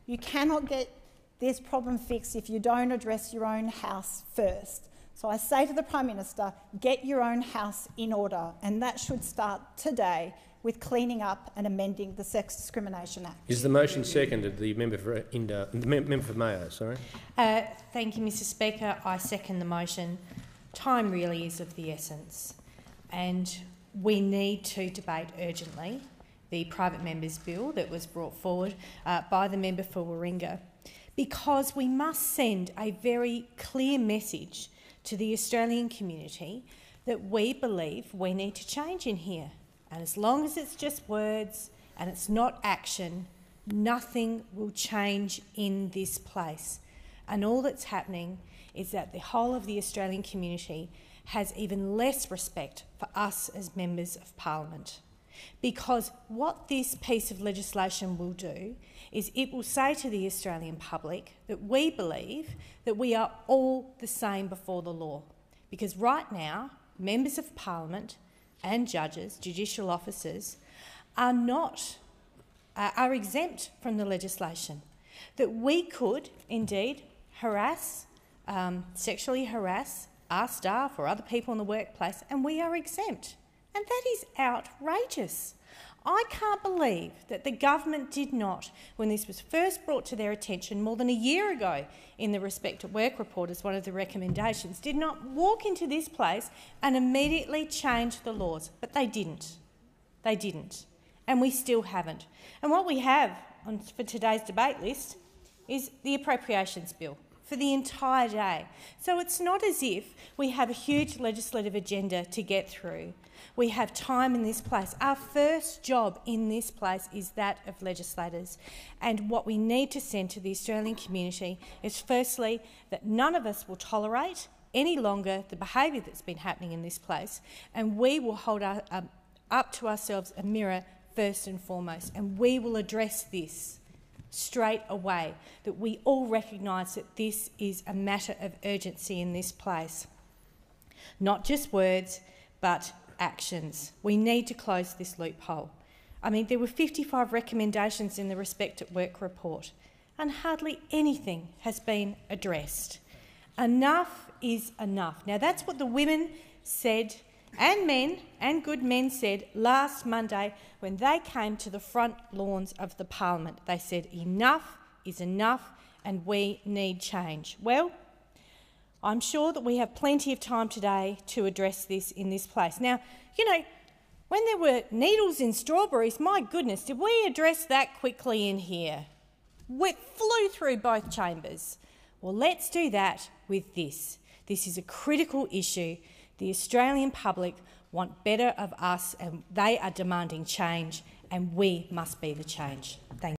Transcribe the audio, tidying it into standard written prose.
You cannot get this problem fixed if you don't address your own house first. So I say to the Prime Minister, get your own house in order, and that should start today with cleaning up and amending the Sex Discrimination Act. Is the motion seconded? The member for Mayo, sorry. Thank you, Mr Speaker. I second the motion. Time really is of the essence, and we need to debate urgently the private member's bill that was brought forward by the member for Warringah, because we must send a very clear message to the Australian community that we believe we need to change in here. And as long as it's just words and it's not action, nothing will change in this place. And all that's happening is that the whole of the Australian community has even less respect for us as members of Parliament. Because what this piece of legislation will do is it will say to the Australian public that we believe that we are all the same before the law. Because right now, members of Parliament and judges, judicial officers, are exempt from the legislation. That we could indeed sexually harass our staff or other people in the workplace, and we are exempt. And that is outrageous. I can't believe that the government did not, when this was first brought to their attention more than a year ago in the Respect at Work report as one of the recommendations, did not walk into this place and immediately change the laws. But they didn't. They didn't. And we still haven't. And what we have for today's debate list is the appropriations bill for the entire day. So it's not as if we have a huge legislative agenda to get through. We have time in this place. Our first job in this place is that of legislators. And what we need to send to the Australian community is firstly that none of us will tolerate any longer the behaviour that's been happening in this place, and we will hold up to ourselves a mirror first and foremost, and we will address this straight away, that we all recognise that this is a matter of urgency in this place. Not just words, but actions. We need to close this loophole. I mean, there were 55 recommendations in the Respect at Work report, and hardly anything has been addressed. Enough is enough. Now, that's what the women said, and men, and good men said last Monday when they came to the front lawns of the Parliament. They said enough is enough and we need change. Well, I'm sure that we have plenty of time today to address this in this place. Now, you know, when there were needles in strawberries, my goodness, did we address that quickly in here? We flew through both chambers. Well, let's do that with this. This is a critical issue. The Australian public want better of us, and they are demanding change, and we must be the change. Thank you.